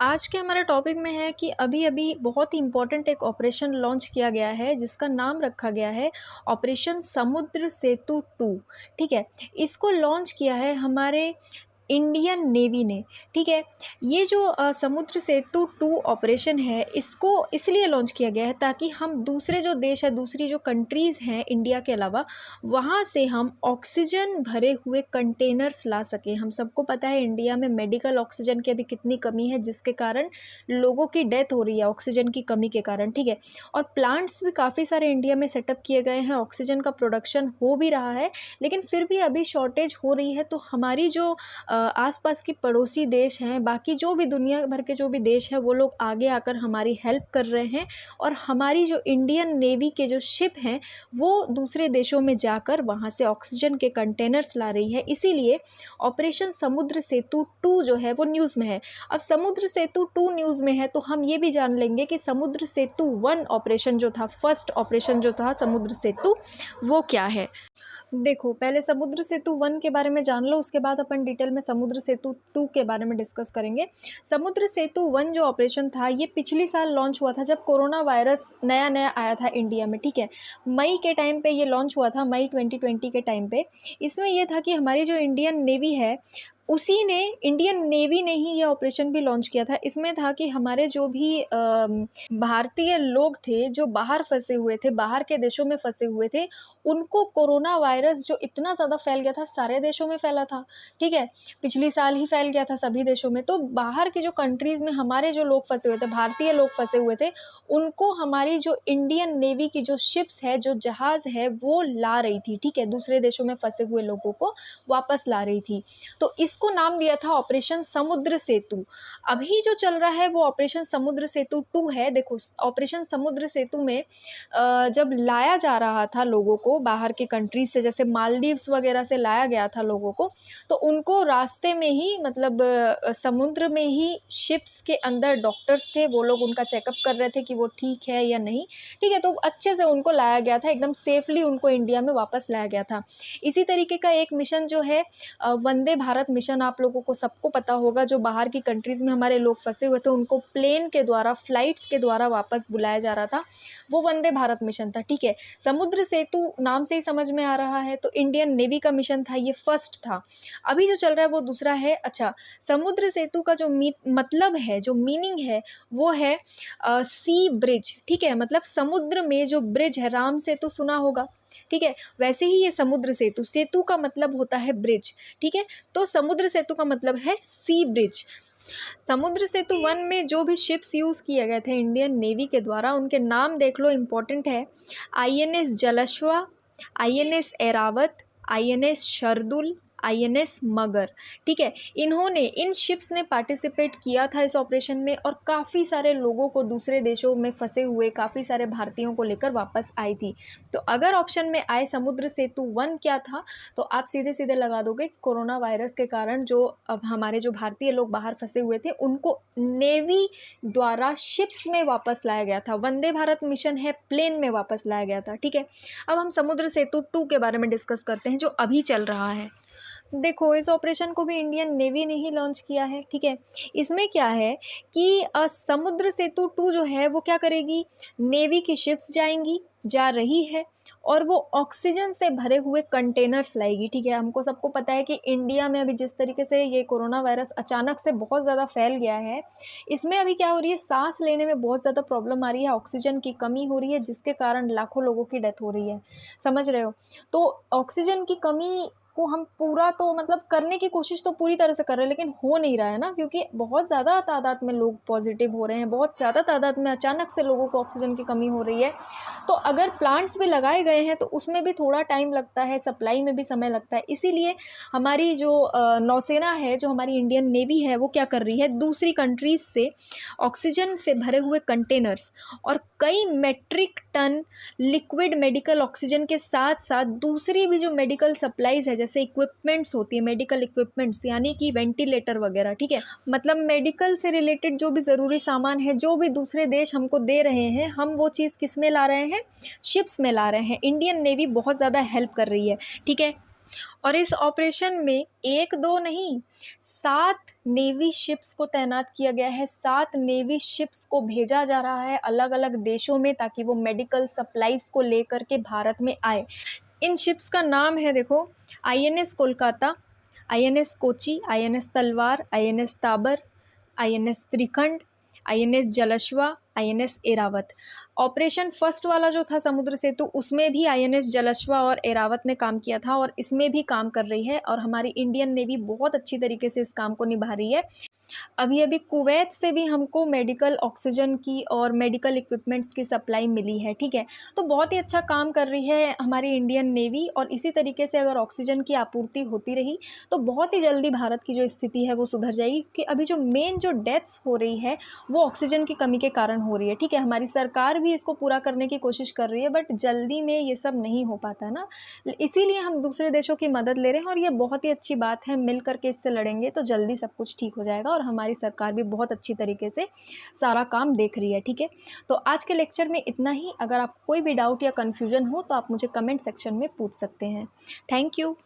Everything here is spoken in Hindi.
आज के हमारे टॉपिक में है कि अभी-अभी बहुत ही इम्पोर्टेंट एक ऑपरेशन लॉन्च किया गया है जिसका नाम रखा गया है ऑपरेशन समुद्र सेतु 2। ठीक है? इसको लॉन्च किया है हमारे इंडियन नेवी ने। ठीक है? ये जो समुद्र सेतु 2 ऑपरेशन है इसको इसलिए लॉन्च किया गया है ताकि हम दूसरे जो देश है, दूसरी जो कंट्रीज़ हैं इंडिया के अलावा, वहाँ से हम ऑक्सीजन भरे हुए कंटेनर्स ला सकें। हम सबको पता है इंडिया में मेडिकल ऑक्सीजन की अभी कितनी कमी है, जिसके कारण लोगों की डेथ हो रही है ऑक्सीजन की कमी के कारण। ठीक है? और प्लांट्स भी काफ़ी सारे इंडिया में सेटअप किए गए हैं, ऑक्सीजन का प्रोडक्शन हो भी रहा है, लेकिन फिर भी अभी शॉर्टेज हो रही है। तो हमारी जो आसपास के पड़ोसी देश हैं, बाकी जो भी दुनिया भर के जो भी देश हैं, वो लोग आगे आकर हमारी हेल्प कर रहे हैं और हमारी जो इंडियन नेवी के जो शिप हैं वो दूसरे देशों में जाकर वहाँ से ऑक्सीजन के कंटेनर्स ला रही है। इसीलिए ऑपरेशन समुद्र सेतु 2 जो है वो न्यूज़ में है। अब समुद्र सेतु 2 न्यूज़ में है तो हम ये भी जान लेंगे कि समुद्र सेतु 1 ऑपरेशन जो था, फर्स्ट ऑपरेशन जो था समुद्र सेतु, वो क्या है। देखो, पहले समुद्र सेतु 1 के बारे में जान लो, उसके बाद अपन डिटेल में समुद्र सेतु 2 के बारे में डिस्कस करेंगे। समुद्र सेतु 1 जो ऑपरेशन था ये पिछली साल लॉन्च हुआ था जब कोरोना वायरस नया-नया आया था इंडिया में। ठीक है? मई के टाइम पे ये लॉन्च हुआ था, मई 2020 के टाइम पे। इसमें ये था कि हमारी जो इंडियन नेवी है, उसी ने इंडियन नेवी ने ही ये ऑपरेशन भी लॉन्च किया था। इसमें था कि हमारे जो भी भारतीय लोग थे जो बाहर फँसे हुए थे, बाहर के देशों में फँसे हुए थे, उनको कोरोना वायरस जो इतना ज़्यादा फैल गया था, सारे देशों में फैला था। ठीक है? पिछली साल ही फैल गया था सभी देशों में। तो बाहर के जो कंट्रीज़ में हमारे जो लोग फँसे हुए थे, भारतीय लोग फँसे हुए थे, उनको हमारी जो इंडियन नेवी की जो शिप्स है, जो जहाज़ है, वो ला रही थी। ठीक है? दूसरे देशों में फँसे हुए लोगों को वापस ला रही थी। तो इसको नाम दिया था ऑपरेशन समुद्र सेतु। अभी जो चल रहा है वो ऑपरेशन समुद्र सेतु 2 है। देखो, ऑपरेशन समुद्र सेतु में जब लाया जा रहा था लोगों को बाहर के कंट्रीज से, जैसे मालदीव्स वगैरह से लाया गया था लोगों को, तो उनको रास्ते में ही मतलब समुद्र में ही शिप्स के अंदर डॉक्टर्स थे, वो लोग उनका चेकअप कर रहे थे कि वो ठीक है या नहीं। ठीक है? तो अच्छे से उनको लाया गया था, एकदम सेफली उनको इंडिया में वापस लाया गया था। इसी तरीके का एक मिशन जो है वंदे भारत मिशन, आप लोगों को सबको पता होगा, जो बाहर की कंट्रीज़ में हमारे लोग फँसे हुए थे उनको प्लेन के द्वारा, फ्लाइट्स के द्वारा वापस बुलाया जा रहा था, वो वंदे भारत मिशन था। ठीक है? समुद्र सेतु नाम से ही समझ में आ रहा है, तो इंडियन नेवी का मिशन था, ये फर्स्ट था। अभी जो चल रहा है वो दूसरा है। अच्छा, समुद्र सेतु का जो मतलब है, जो मीनिंग है, वो है सी ब्रिज। ठीक है? मतलब समुद्र में जो ब्रिज है, राम सेतु सुना होगा। ठीक है? वैसे ही ये समुद्र सेतु, सेतु का मतलब होता है ब्रिज। ठीक है? तो समुद्र सेतु का मतलब है सी ब्रिज। समुद्र सेतु 1 में जो भी शिप्स यूज़ किए गए थे इंडियन नेवी के द्वारा, उनके नाम देख लो, इम्पोर्टेंट है। INS Jalashwa, INS Airavat, INS Shardul, INS Magar. ठीक है? इन्होंने, इन शिप्स ने पार्टिसिपेट किया था इस ऑपरेशन में और काफ़ी सारे लोगों को, दूसरे देशों में फंसे हुए काफ़ी सारे भारतीयों को लेकर वापस आई थी। तो अगर ऑप्शन में आए समुद्र सेतु 1 क्या था, तो आप सीधे सीधे लगा दोगे कि कोरोना वायरस के कारण जो अब हमारे जो भारतीय लोग बाहर फंसे हुए थे उनको नेवी द्वारा शिप्स में वापस लाया गया था। वंदे भारत मिशन है, प्लेन में वापस लाया गया था। ठीक है? अब हम समुद्र सेतु 2 के बारे में डिस्कस करते हैं जो अभी चल रहा है। देखो, इस ऑपरेशन को भी इंडियन नेवी ने ही लॉन्च किया है। ठीक है? इसमें क्या है कि समुद्र सेतु 2 जो है वो क्या करेगी, नेवी की शिप्स जाएंगी, जा रही है, और वो ऑक्सीजन से भरे हुए कंटेनर्स लाएगी। ठीक है? हमको सबको पता है कि इंडिया में अभी जिस तरीके से ये कोरोना वायरस अचानक से बहुत ज़्यादा फैल गया है, इसमें अभी क्या हो रही है, सांस लेने में बहुत ज़्यादा प्रॉब्लम आ रही है, ऑक्सीजन की कमी हो रही है, जिसके कारण लाखों लोगों की डेथ हो रही है। समझ रहे हो? तो ऑक्सीजन की कमी को हम पूरा तो मतलब करने की कोशिश तो पूरी तरह से कर रहे हैं, लेकिन हो नहीं रहा है ना, क्योंकि बहुत ज़्यादा तादाद में लोग पॉजिटिव हो रहे हैं, बहुत ज़्यादा तादाद में अचानक से लोगों को ऑक्सीजन की कमी हो रही है। तो अगर प्लांट्स भी लगाए गए हैं तो उसमें भी थोड़ा टाइम लगता है, सप्लाई में भी समय लगता है। इसीलिए हमारी जो नौसेना है, जो हमारी इंडियन नेवी है, वो क्या कर रही है, दूसरी कंट्रीज़ से ऑक्सीजन से भरे हुए कंटेनर्स और कई metric ton liquid medical oxygen के साथ साथ दूसरी भी जो मेडिकल सप्लाईज़ है, जैसे इक्विपमेंट्स होती है, मेडिकल इक्विपमेंट्स यानी कि वेंटिलेटर वगैरह। ठीक है? मतलब मेडिकल से रिलेटेड जो भी ज़रूरी सामान है, जो भी दूसरे देश हमको दे रहे हैं, हम वो चीज़ किस में ला रहे हैं, शिप्स में ला रहे हैं। इंडियन नेवी बहुत ज़्यादा हेल्प कर रही है। ठीक है? और इस ऑपरेशन में एक दो नहीं 7 नेवी शिप्स को तैनात किया गया है। 7 नेवी शिप्स को भेजा जा रहा है अलग अलग देशों में, ताकि वो मेडिकल सप्लाईज को लेकर के भारत में आए। इन शिप्स का नाम है, देखो, INS Kolkata, INS Kochi, INS तलवार, INS Tabar, INS Trikhand, INS जलश्वा, INS Airavat. Operation first वाला जो था समुद्र सेतु, उसमें भी INS जलश्वा और एरावत ने काम किया था और इसमें भी काम कर रही है, और हमारी इंडियन नेवी बहुत अच्छी तरीके से इस काम को निभा रही है। अभी अभी कुवैत से भी हमको मेडिकल ऑक्सीजन की और मेडिकल इक्विपमेंट्स की सप्लाई मिली है, ठीक है। तो बहुत ही अच्छा काम कर रही है हमारी इंडियन नेवी, और इसी तरीके से अगर ऑक्सीजन की आपूर्ति होती रही तो बहुत ही जल्दी भारत की जो स्थिति है वो सुधर जाएगी, क्योंकि अभी जो मेन जो डेथ्स हो रही है वो ऑक्सीजन की कमी के कारण हो रही है, ठीक है। हमारी सरकार भी इसको पूरा करने की कोशिश कर रही है, बट जल्दी में ये सब नहीं हो पाता ना, इसीलिए हम दूसरे देशों की मदद ले रहे हैं, और ये बहुत ही अच्छी बात है। मिल करके इससे लड़ेंगे तो जल्दी सब कुछ ठीक हो जाएगा, और हमारी सरकार भी बहुत अच्छी तरीके से सारा काम देख रही है, ठीक है। तो आज के लेक्चर में इतना ही। अगर आपको कोई भी डाउट या कन्फ्यूजन हो तो आप मुझे कमेंट सेक्शन में पूछ सकते हैं। Thank you.